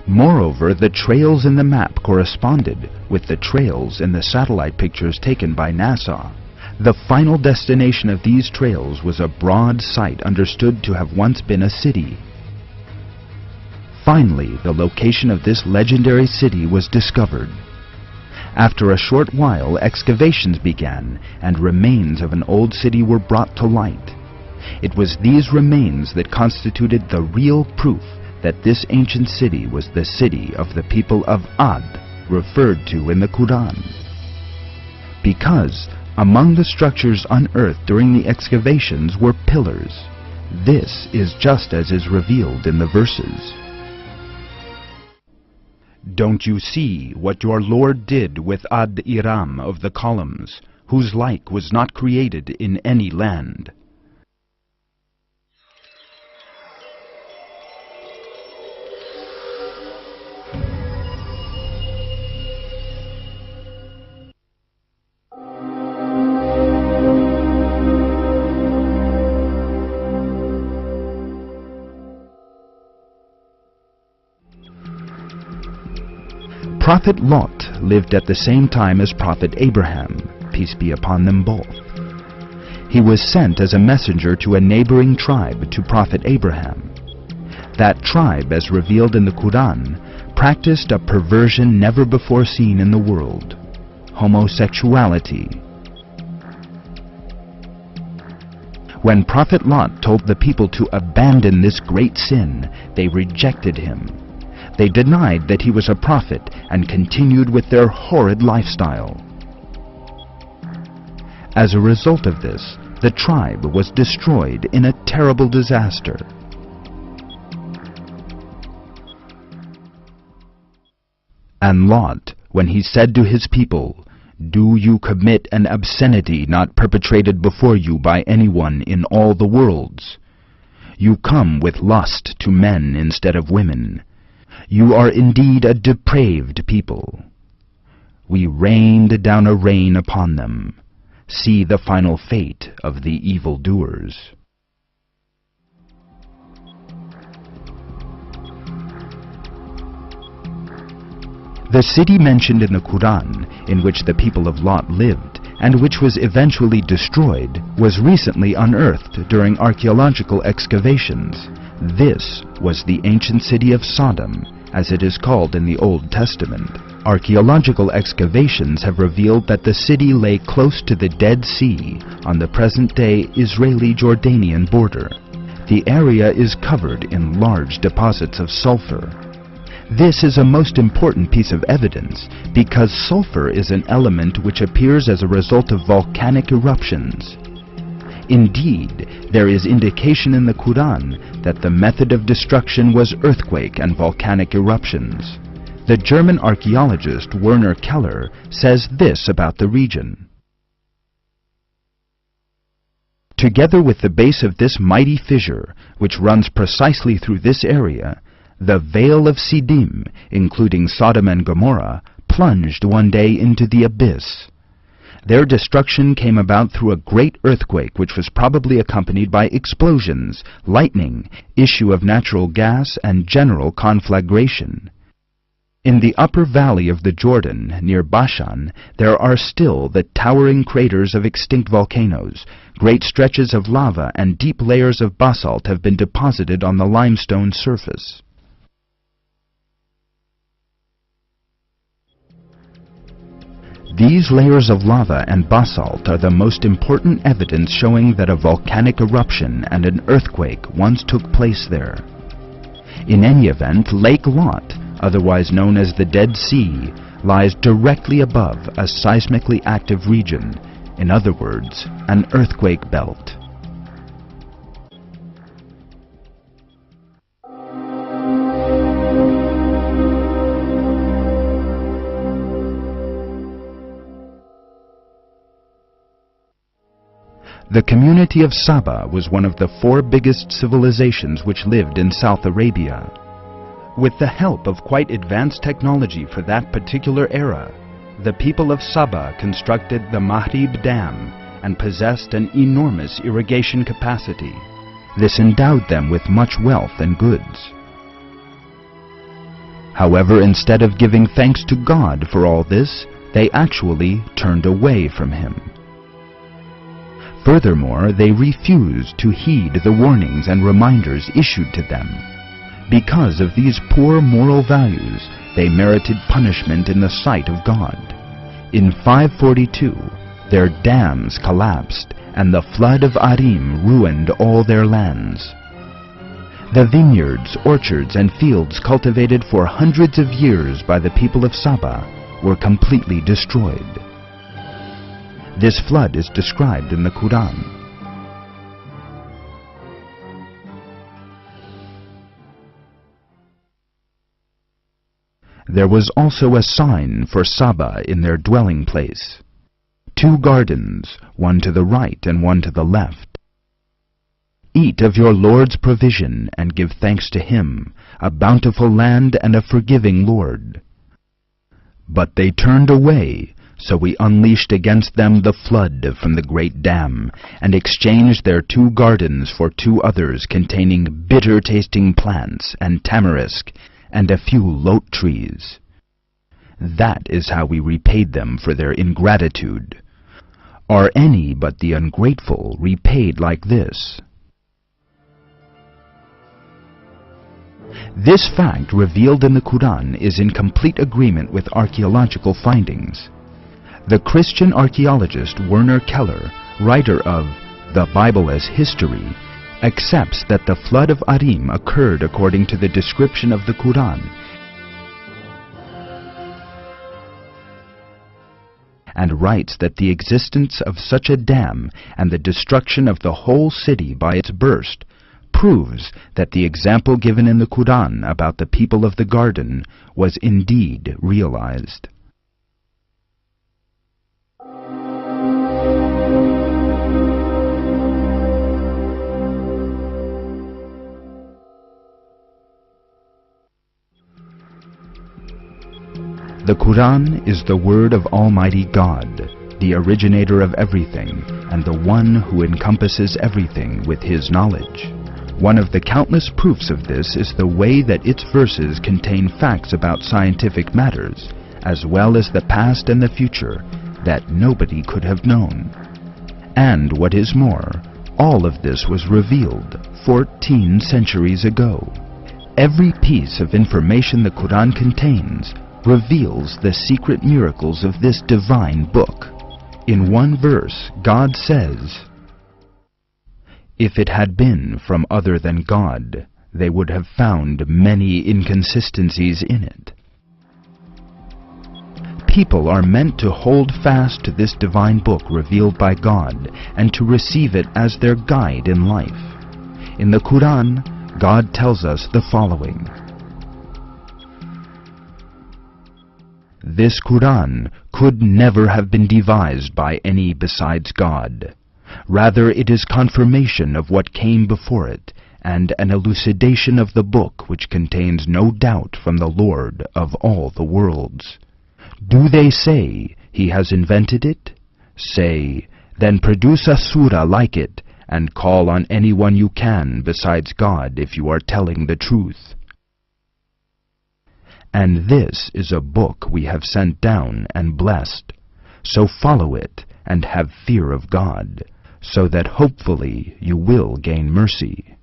Moreover, the trails in the map corresponded with the trails in the satellite pictures taken by NASA. The final destination of these trails was a broad site understood to have once been a city. Finally, the location of this legendary city was discovered. After a short while, excavations began, and remains of an old city were brought to light. It was these remains that constituted the real proof that this ancient city was the city of the people of Ad, referred to in the Quran. Because among the structures unearthed during the excavations were pillars. This is just as is revealed in the verses. Don't you see what your Lord did with al-Anam of the columns, whose like was not created in any land? Prophet Lot lived at the same time as Prophet Abraham, peace be upon them both. He was sent as a messenger to a neighboring tribe to Prophet Abraham. That tribe, as revealed in the Quran, practiced a perversion never before seen in the world: homosexuality. When Prophet Lot told the people to abandon this great sin, they rejected him. They denied that he was a prophet and continued with their horrid lifestyle. As a result of this, the tribe was destroyed in a terrible disaster. And Lot, when he said to his people, "Do you commit an obscenity not perpetrated before you by anyone in all the worlds? You come with lust to men instead of women. You are indeed a depraved people. We rained down a rain upon them. See the final fate of the evildoers." The city mentioned in the Quran, in which the people of Lot lived, and which was eventually destroyed, was recently unearthed during archaeological excavations. This was the ancient city of Sodom, as it is called in the Old Testament. Archaeological excavations have revealed that the city lay close to the Dead Sea on the present-day Israeli-Jordanian border. The area is covered in large deposits of sulfur. This is a most important piece of evidence because sulfur is an element which appears as a result of volcanic eruptions. Indeed, there is indication in the Quran that the method of destruction was earthquake and volcanic eruptions. The German archaeologist Werner Keller says this about the region. Together with the base of this mighty fissure, which runs precisely through this area, the Vale of Siddim, including Sodom and Gomorrah, plunged one day into the abyss. Their destruction came about through a great earthquake which was probably accompanied by explosions, lightning, issue of natural gas, and general conflagration. In the upper valley of the Jordan, near Bashan, there are still the towering craters of extinct volcanoes. Great stretches of lava and deep layers of basalt have been deposited on the limestone surface. These layers of lava and basalt are the most important evidence showing that a volcanic eruption and an earthquake once took place there. In any event, Lake Lot, otherwise known as the Dead Sea, lies directly above a seismically active region, in other words, an earthquake belt. The community of Saba was one of the 4 biggest civilizations which lived in South Arabia. With the help of quite advanced technology for that particular era, the people of Saba constructed the Mahrib Dam and possessed an enormous irrigation capacity. This endowed them with much wealth and goods. However, instead of giving thanks to God for all this, they actually turned away from Him. Furthermore, they refused to heed the warnings and reminders issued to them. Because of these poor moral values, they merited punishment in the sight of God. In 542, their dams collapsed, and the flood of Arim ruined all their lands. The vineyards, orchards, and fields cultivated for hundreds of years by the people of Saba were completely destroyed. This flood is described in the Quran. There was also a sign for Saba in their dwelling place: 2 gardens, one to the right and one to the left. Eat of your Lord's provision and give thanks to Him, a bountiful land and a forgiving Lord. But they turned away, so we unleashed against them the flood from the great dam, and exchanged their 2 gardens for 2 others containing bitter-tasting plants and tamarisk, and a few lote trees. That is how we repaid them for their ingratitude. Are any but the ungrateful repaid like this? This fact revealed in the Quran is in complete agreement with archaeological findings. The Christian archaeologist Werner Keller, writer of The Bible as History, accepts that the flood of Arim occurred according to the description of the Quran, and writes that the existence of such a dam and the destruction of the whole city by its burst proves that the example given in the Quran about the people of the garden was indeed realized. The Quran is the word of Almighty God, the originator of everything, and the one who encompasses everything with His knowledge. One of the countless proofs of this is the way that its verses contain facts about scientific matters, as well as the past and the future, that nobody could have known. And what is more, all of this was revealed 14 centuries ago. Every piece of information the Quran contains reveals the secret miracles of this divine book. In one verse, God says, "If it had been from other than God, they would have found many inconsistencies in it." People are meant to hold fast to this divine book revealed by God and to receive it as their guide in life. In the Quran, God tells us the following: "This Quran could never have been devised by any besides God. Rather, it is confirmation of what came before it, and an elucidation of the book which contains no doubt from the Lord of all the worlds. Do they say, He has invented it? Say, then produce a surah like it, and call on anyone you can besides God if you are telling the truth. And this is a book we have sent down and blessed, so follow it and have fear of God, so that hopefully you will gain mercy."